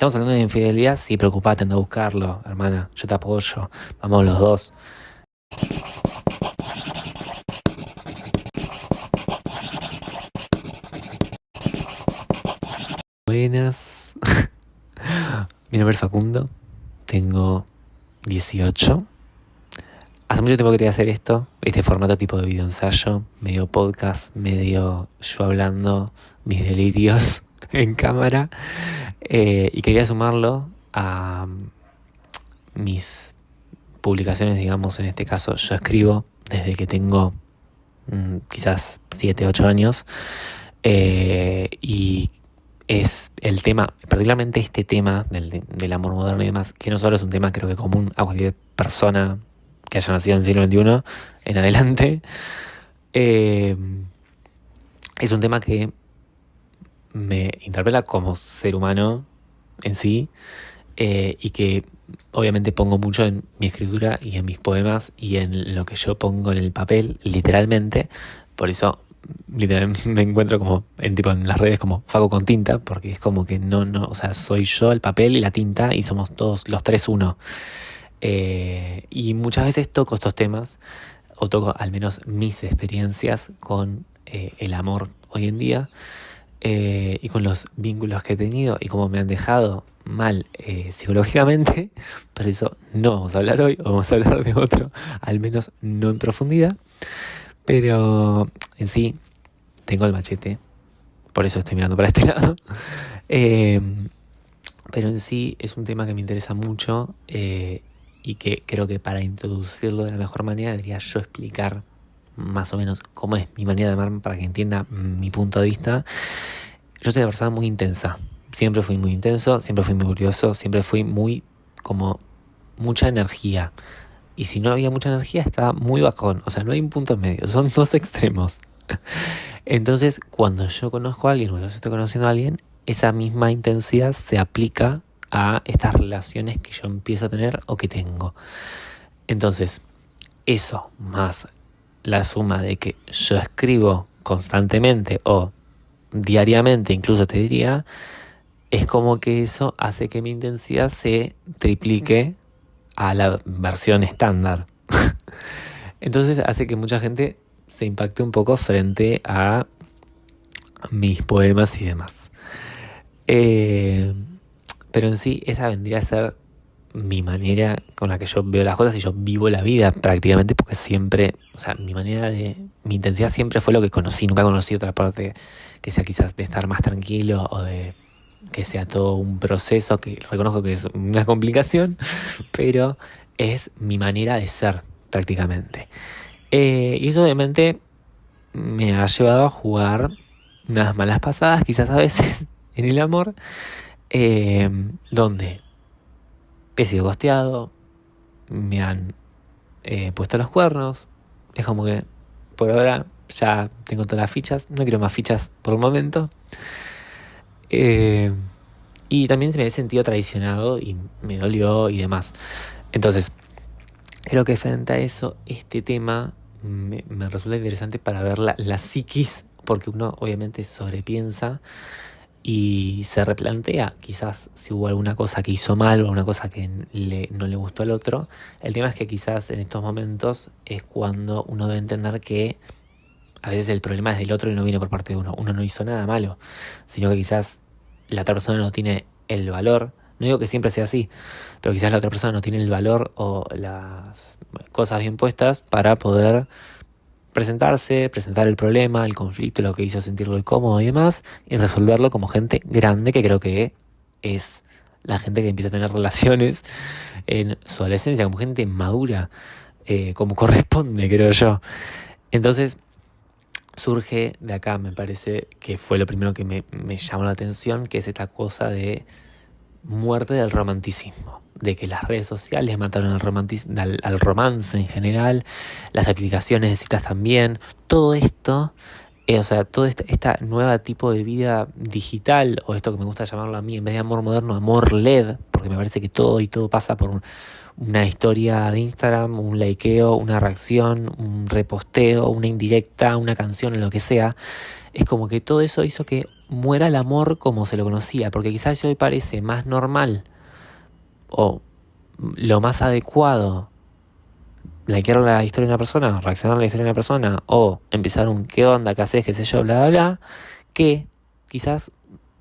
estamos hablando de infidelidad, sí, preocupate, anda a buscarlo, hermana, yo te apoyo, vamos los dos. Buenas, mi nombre es Facundo, tengo 18. Hace mucho tiempo que quería hacer esto, este formato tipo de video ensayo, medio podcast, medio yo hablando mis delirios en cámara, y quería sumarlo a mis publicaciones, digamos, en este caso yo escribo desde que tengo quizás 7, 8 años, y es el tema, particularmente este tema del amor moderno y demás, que no solo es un tema creo que común a cualquier persona que haya nacido en el siglo XXI en adelante, es un tema que me interpela como ser humano en sí, y que obviamente pongo mucho en mi escritura y en mis poemas y en lo que yo pongo en el papel, literalmente. Por eso literalmente me encuentro como en las redes como Faco con tinta, porque es como que no, o sea, soy yo el papel y la tinta y somos todos los tres uno. Y muchas veces toco estos temas, o toco al menos mis experiencias con el amor hoy en día, y con los vínculos que he tenido y cómo me han dejado mal psicológicamente. Por eso no vamos a hablar hoy, vamos a hablar de otro, al menos no en profundidad. Pero en sí, tengo el machete, por eso estoy mirando para este lado. Pero en sí es un tema que me interesa mucho, y que creo que para introducirlo de la mejor manera debería yo explicar más o menos cómo es mi manera de amar para que entienda mi punto de vista. Yo soy una persona muy intensa, siempre fui muy intenso, siempre fui muy curioso, siempre fui muy como mucha energía. Y si no había mucha energía estaba muy bajón, o sea, no hay un punto medio, son dos extremos. Entonces, cuando yo conozco a alguien o yo estoy conociendo a alguien, esa misma intensidad se aplica a estas relaciones que yo empiezo a tener o que tengo. Entonces, eso más la suma de que yo escribo constantemente o diariamente, incluso te diría, es como que eso hace que mi intensidad se triplique a la versión estándar. Entonces hace que mucha gente se impacte un poco frente a mis poemas y demás. Pero en sí esa vendría a ser mi manera con la que yo veo las cosas y yo vivo la vida prácticamente, porque siempre, o sea, mi intensidad siempre fue lo que conocí, nunca conocí otra parte que sea quizás de estar más tranquilo o de que sea todo un proceso, que reconozco que es una complicación, pero es mi manera de ser prácticamente. Y eso obviamente me ha llevado a jugar unas malas pasadas, quizás a veces, en el amor, donde he sido gosteado, me han puesto los cuernos. Es como que por ahora ya tengo todas las fichas, no quiero más fichas por el momento. Y también se me he sentido traicionado y me dolió y demás. Entonces, creo que frente a eso, este tema me resulta interesante para ver la psiquis, porque uno obviamente sobrepiensa y se replantea quizás si hubo alguna cosa que hizo mal o alguna cosa que no le gustó al otro. El tema es que quizás en estos momentos es cuando uno debe entender que a veces el problema es del otro y no viene por parte de uno. Uno no hizo nada malo, sino que quizás la otra persona no tiene el valor. No digo que siempre sea así, pero quizás la otra persona no tiene el valor o las cosas bien puestas para poder presentar el problema, el conflicto, lo que hizo sentirlo incómodo y demás, y resolverlo como gente grande, que creo que es la gente que empieza a tener relaciones en su adolescencia, como gente madura, como corresponde, creo yo. Entonces, surge de acá, me parece que fue lo primero que me llamó la atención, que es esta cosa de muerte del romanticismo, de que las redes sociales mataron al romance en general, las aplicaciones de citas también, todo esto, o sea, todo esta nueva tipo de vida digital, o esto que me gusta llamarlo a mí, en vez de amor moderno, amor LED, porque me parece que todo pasa por una historia de Instagram, un likeo, una reacción, un reposteo, una indirecta, una canción, lo que sea. Es como que todo eso hizo que muera el amor como se lo conocía, porque quizás hoy parece más normal o lo más adecuado likear la historia de una persona, reaccionar a la historia de una persona o empezar un qué onda, qué haces, qué sé yo, bla, bla, bla, que quizás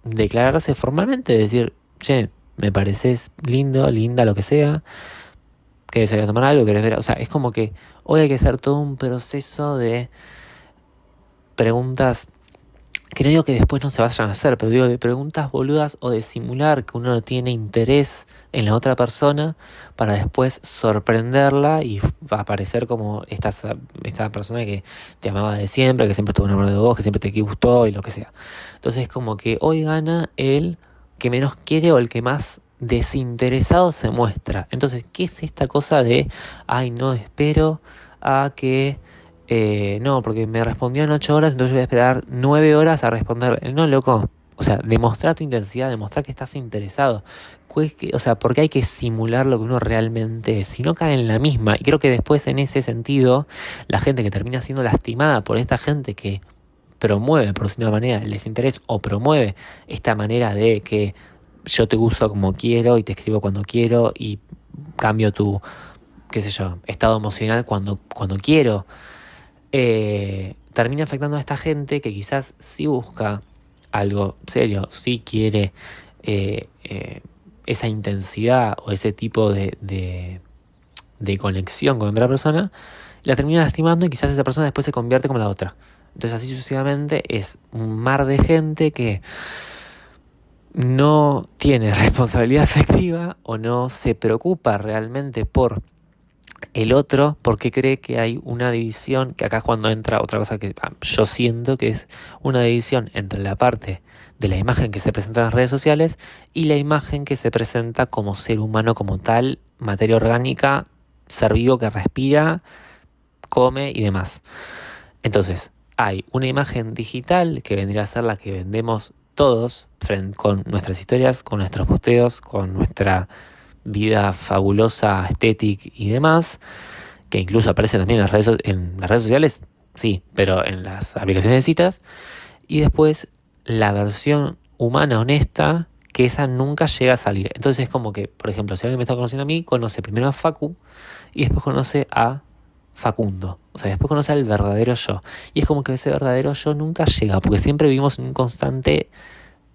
declararse formalmente, decir, che, me pareces lindo, linda, lo que sea, querés salir a tomar algo, querés ver, o sea, es como que hoy hay que hacer todo un proceso de preguntas que no digo que después no se vayan a hacer, pero digo de preguntas boludas o de simular que uno no tiene interés en la otra persona para después sorprenderla y va a aparecer como esta persona que te amaba de siempre, que siempre estuvo enamorado de vos, que siempre te gustó y lo que sea. Entonces como que hoy gana el que menos quiere o el que más desinteresado se muestra. Entonces, ¿qué es esta cosa de, ay, no espero a que no, porque me respondió en 8 horas, entonces voy a esperar 9 horas a responder? No, loco. O sea, demostrar tu intensidad, demostrar que estás interesado. O sea, porque hay que simular lo que uno realmente es. Si no cae en la misma. Y creo que después, en ese sentido, la gente que termina siendo lastimada por esta gente que promueve, por decirlo de una manera, el desinterés o promueve esta manera de que yo te uso como quiero y te escribo cuando quiero y cambio tu, qué sé yo, estado emocional cuando quiero. Termina afectando a esta gente que quizás sí busca algo serio, sí quiere esa intensidad o ese tipo de conexión con otra persona, la termina lastimando y quizás esa persona después se convierte como la otra. Entonces así sucesivamente es un mar de gente que no tiene responsabilidad afectiva o no se preocupa realmente por el otro porque cree que hay una división, que acá es cuando entra otra cosa que yo siento que es una división entre la parte de la imagen que se presenta en las redes sociales y la imagen que se presenta como ser humano como tal, materia orgánica, ser vivo que respira, come y demás. Entonces, hay una imagen digital que vendría a ser la que vendemos todos con nuestras historias, con nuestros posteos, con nuestra vida fabulosa, estética y demás, que incluso aparece también en las redes sociales, sí, pero en las aplicaciones de citas. Y después la versión humana, honesta, que esa nunca llega a salir. Entonces es como que, por ejemplo, si alguien me está conociendo a mí, conoce primero a Facu y después conoce a Facundo. O sea, después conoce al verdadero yo. Y es como que ese verdadero yo nunca llega, porque siempre vivimos en un constante,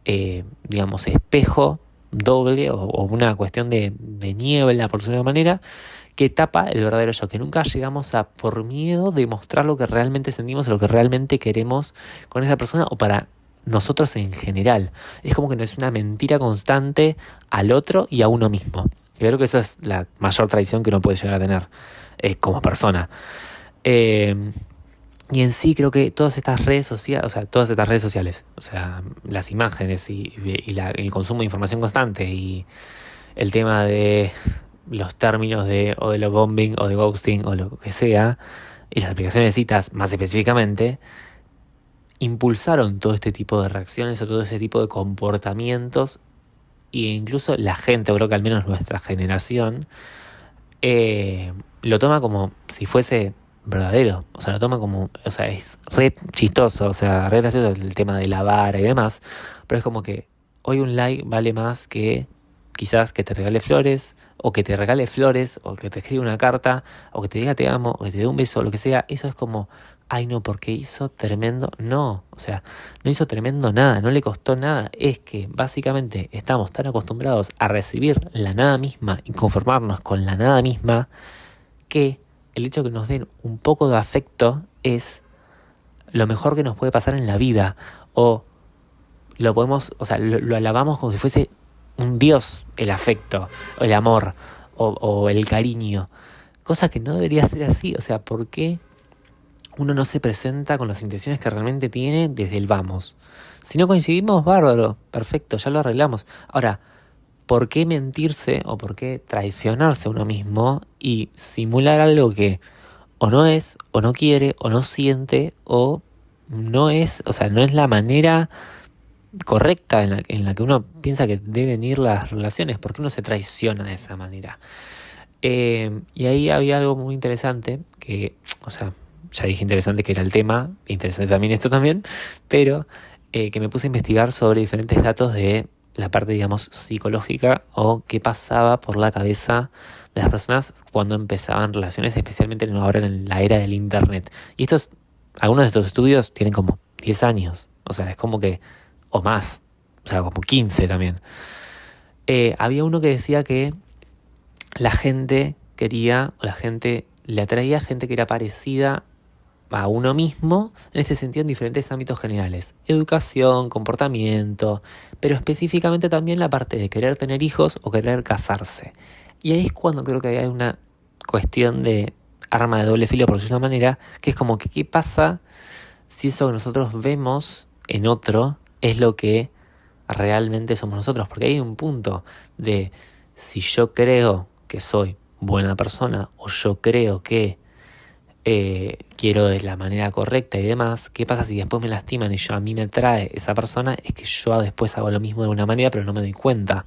digamos, espejo doble o una cuestión de niebla, por decirlo de una manera, que tapa el verdadero yo, que nunca llegamos a, por miedo, demostrar lo que realmente sentimos o lo que realmente queremos con esa persona o para nosotros en general. Es como que no es una mentira constante al otro y a uno mismo. Y creo que esa es la mayor traición que uno puede llegar a tener como persona. Y en sí creo que todas estas redes sociales, o sea, las imágenes y el consumo de información constante y el tema de los términos o de lo bombing o de ghosting o lo que sea, y las aplicaciones de citas más específicamente, impulsaron todo este tipo de reacciones o todo este tipo de comportamientos e incluso la gente, o creo que al menos nuestra generación, lo toma como si fuese verdadero, o sea, lo toma como, o sea, es re chistoso, o sea, re gracioso el tema de la vara y demás, pero es como que hoy un like vale más que quizás que te regale flores, o que te regale flores, o que te escriba una carta, o que te diga te amo, o que te dé un beso, o lo que sea. Eso es como, ay no, porque hizo tremendo, no, o sea, no hizo tremendo nada, no le costó nada, es que básicamente estamos tan acostumbrados a recibir la nada misma y conformarnos con la nada misma, que el hecho de que nos den un poco de afecto es lo mejor que nos puede pasar en la vida, o lo podemos, o sea, lo alabamos como si fuese un dios el afecto, o el amor, o el cariño, cosa que no debería ser así. O sea, ¿por qué uno no se presenta con las intenciones que realmente tiene desde el vamos? Si no coincidimos, bárbaro, perfecto, ya lo arreglamos. Ahora, ¿por qué mentirse o por qué traicionarse a uno mismo y simular algo que o no es, o no quiere, o no siente, o no es, o sea, no es la manera correcta en la que uno piensa que deben ir las relaciones? ¿Por qué uno se traiciona de esa manera? Y ahí había algo muy interesante que, o sea, ya dije interesante que era el tema, interesante también esto también, pero que me puse a investigar sobre diferentes datos de la parte, digamos, psicológica o qué pasaba por la cabeza de las personas cuando empezaban relaciones, especialmente ahora en la era del internet. Y algunos de estos estudios tienen como 10 años, o sea, es como que, o más, o sea, como 15 también. Había uno que decía que la gente quería, o la gente le atraía gente que era parecida a uno mismo, en este sentido en diferentes ámbitos generales, educación, comportamiento, pero específicamente también la parte de querer tener hijos o querer casarse. Y ahí es cuando creo que hay una cuestión de arma de doble filo, por decirlo de una manera, que es como que qué pasa si eso que nosotros vemos en otro es lo que realmente somos nosotros, porque hay un punto de si yo creo que soy buena persona o yo creo que quiero de la manera correcta y demás, ¿qué pasa si después me lastiman y a mí me atrae esa persona? Es que yo después hago lo mismo de una manera pero no me doy cuenta.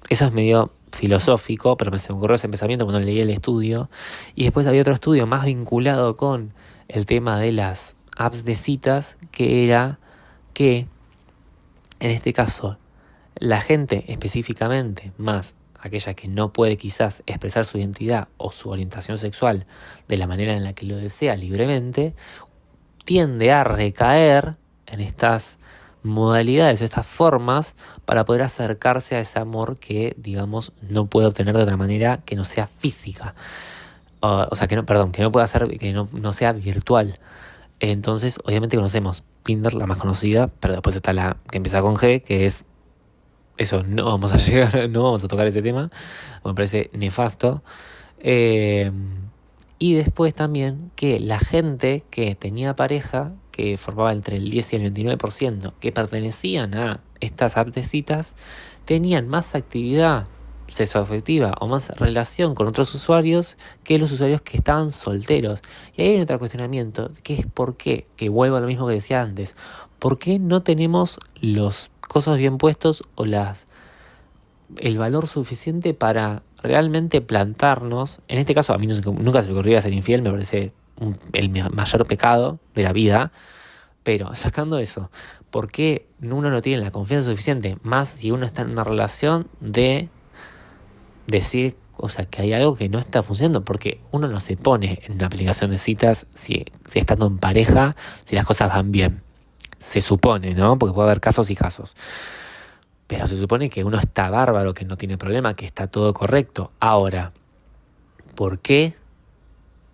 Eso es medio filosófico, pero se me ocurrió ese pensamiento cuando leí el estudio. Y después había otro estudio más vinculado con el tema de las apps de citas, que era que en este caso la gente específicamente, más aquella que no puede quizás expresar su identidad o su orientación sexual de la manera en la que lo desea libremente, tiende a recaer en estas modalidades o estas formas para poder acercarse a ese amor que, digamos, no puede obtener de otra manera que no sea física. O sea, que no pueda ser, que no sea virtual. Entonces, obviamente conocemos Tinder, la más conocida, pero después está la que empieza con G, que es eso, no vamos a llegar, no vamos a tocar ese tema, me parece nefasto. Y después también que la gente que tenía pareja, que formaba entre el 10 y el 29%, que pertenecían a estas apps de citas, tenían más actividad sexoafectiva o más relación con otros usuarios que los usuarios que estaban solteros. Y ahí hay otro cuestionamiento, que es por qué, que vuelvo a lo mismo que decía antes, ¿por qué no tenemos los cosas bien puestos o el valor suficiente para realmente plantarnos? En este caso a mí nunca se me ocurriría ser infiel, me parece el mayor pecado de la vida, pero sacando eso, ¿por qué uno no tiene la confianza suficiente, más si uno está en una relación, de decir, o sea, que hay algo que no está funcionando? Porque uno no se pone en una aplicación de citas si estando en pareja, si las cosas van bien. Se supone, ¿no? Porque puede haber casos y casos. Pero se supone que uno está bárbaro, que no tiene problema, que está todo correcto. Ahora, ¿por qué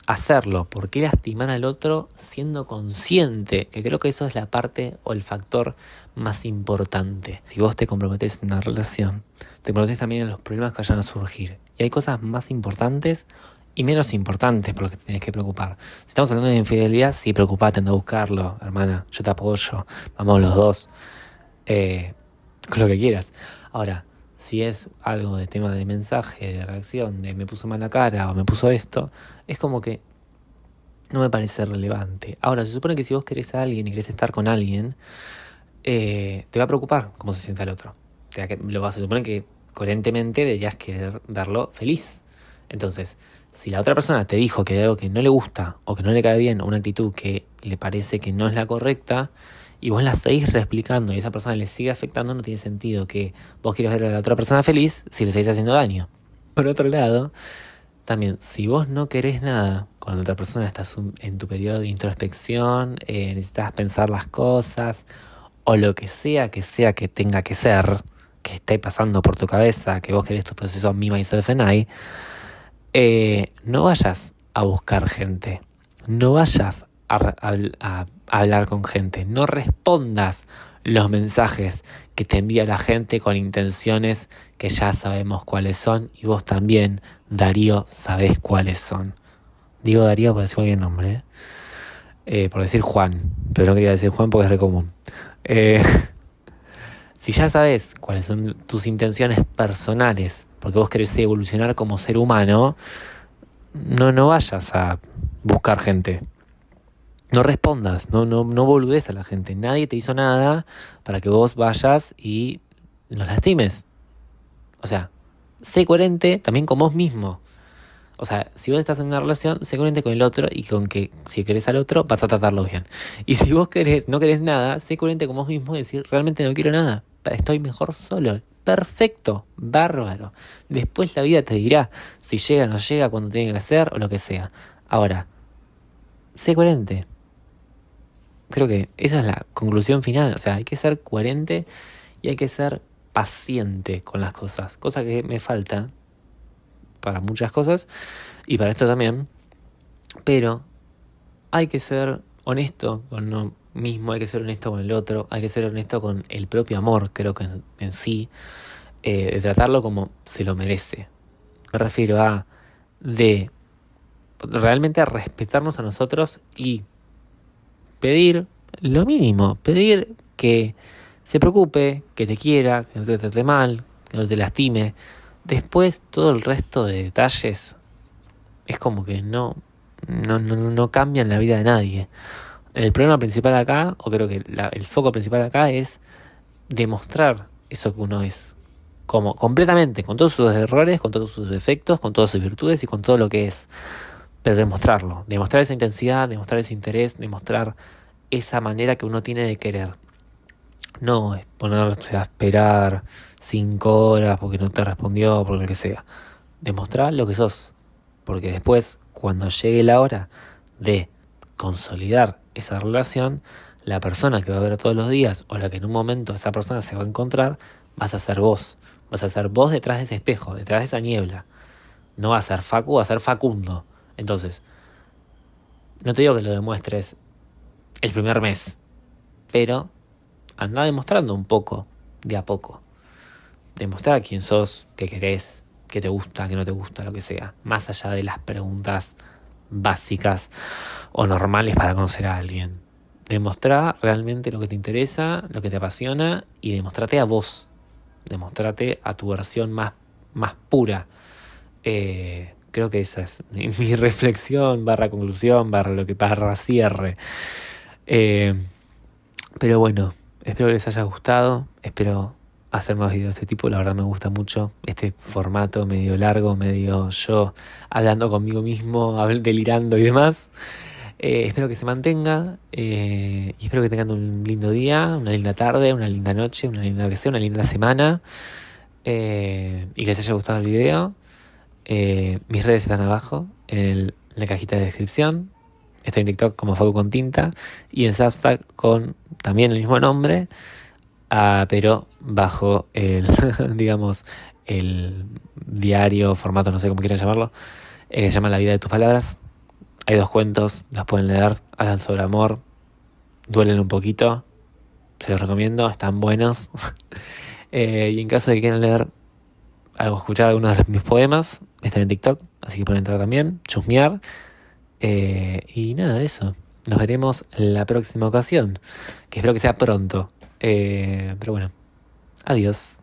hacerlo? ¿Por qué lastimar al otro siendo consciente? Que creo que eso es la parte o el factor más importante. Si vos te comprometés en una relación, te comprometés también en los problemas que vayan a surgir. Y hay cosas más importantes y menos importantes por lo que tenés que preocupar. Si estamos hablando de infidelidad, sí, preocupate, anda a buscarlo, hermana. Yo te apoyo, vamos los dos. Con lo que quieras. Ahora, si es algo de tema de mensaje, de reacción, de me puso mal la cara o me puso esto, es como que no me parece relevante. Ahora, se supone que si vos querés a alguien y querés estar con alguien, te va a preocupar cómo se sienta el otro. Se supone que coherentemente deberías querer verlo feliz. Entonces, si la otra persona te dijo que hay algo que no le gusta o que no le cae bien o una actitud que le parece que no es la correcta, y vos la seguís reexplicando y esa persona le sigue afectando, no tiene sentido que vos quieras ver a la otra persona feliz si le seguís haciendo daño. Por otro lado, también, si vos no querés nada con la otra persona, estás en tu periodo de introspección, necesitas pensar las cosas, o lo que sea que tenga que ser, que esté pasando por tu cabeza, que vos querés tu proceso Me, Myself and I, no vayas a buscar gente, no vayas a hablar con gente, no respondas los mensajes que te envía la gente con intenciones que ya sabemos cuáles son, y vos también, Darío, sabés cuáles son. Digo Darío por decir cualquier nombre, por decir Juan, pero no quería decir Juan porque es re común. Si ya sabés cuáles son tus intenciones personales, porque vos querés evolucionar como ser humano, no vayas a buscar gente. No respondas, no boludees a la gente. Nadie te hizo nada para que vos vayas y nos lastimes. O sea, sé coherente también con vos mismo. O sea, si vos estás en una relación, sé coherente con el otro y con que si querés al otro, vas a tratarlo bien. Y si vos no querés nada, sé coherente con vos mismo y decir, realmente no quiero nada. Estoy mejor solo. Perfecto, bárbaro. Después la vida te dirá si llega o no llega, cuando tiene que ser o lo que sea. Ahora, sé coherente. Creo que esa es la conclusión final. O sea, hay que ser coherente y hay que ser paciente con las cosas. Cosa que me falta para muchas cosas y para esto también. Pero hay que ser honesto con uno mismo, hay que ser honesto con el otro, hay que ser honesto con el propio amor, creo que en sí, de tratarlo como se lo merece. Me refiero a de realmente a respetarnos a nosotros y pedir lo mínimo, pedir que se preocupe, que te quiera, que no te trate mal, que no te lastime. Después todo el resto de detalles es como que no cambian la vida de nadie. El problema principal acá, o creo que el foco principal acá es demostrar eso que uno es. Como completamente, con todos sus errores, con todos sus defectos, con todas sus virtudes y con todo lo que es. Pero demostrarlo, demostrar esa intensidad, demostrar ese interés, demostrar esa manera que uno tiene de querer. No es ponerse a esperar 5 horas porque no te respondió, por lo que sea. Demostrar lo que sos. Porque después, cuando llegue la hora de consolidar esa relación, la persona que va a ver todos los días o la que en un momento esa persona se va a encontrar, vas a ser vos. Vas a ser vos detrás de ese espejo, detrás de esa niebla. No va a ser Facu, va a ser Facundo. Entonces, no te digo que lo demuestres el primer mes, pero anda demostrando un poco, de a poco. Demostrar quién sos, qué querés, qué te gusta, qué no te gusta, lo que sea. Más allá de las preguntas básicas o normales para conocer a alguien. Demostrar realmente lo que te interesa, lo que te apasiona y demostrate a vos. Demostrate a tu versión más pura. Creo que esa es mi reflexión, barra conclusión, barra cierre. Pero bueno, espero que les haya gustado. Espero hacer más videos de este tipo. La verdad me gusta mucho este formato medio largo, medio yo hablando conmigo mismo, delirando y demás. Espero que se mantenga y espero que tengan un lindo día, una linda tarde, una linda noche, una linda semana y que les haya gustado el video. Mis redes están abajo en la cajita de descripción. Estoy en TikTok como Facu con Tinta y en Substack con también el mismo nombre, pero bajo el, digamos, el diario, formato, no sé cómo quieran llamarlo, que se llama La vida de tus palabras. Hay 2 cuentos, los pueden leer, hablan sobre amor, duelen un poquito, se los recomiendo, están buenos. Y en caso de que quieran leer escuchar algunos de mis poemas, están en TikTok, así que pueden entrar también, chusmear. Y nada, eso. Nos veremos la próxima ocasión, que espero que sea pronto. Pero bueno, adiós.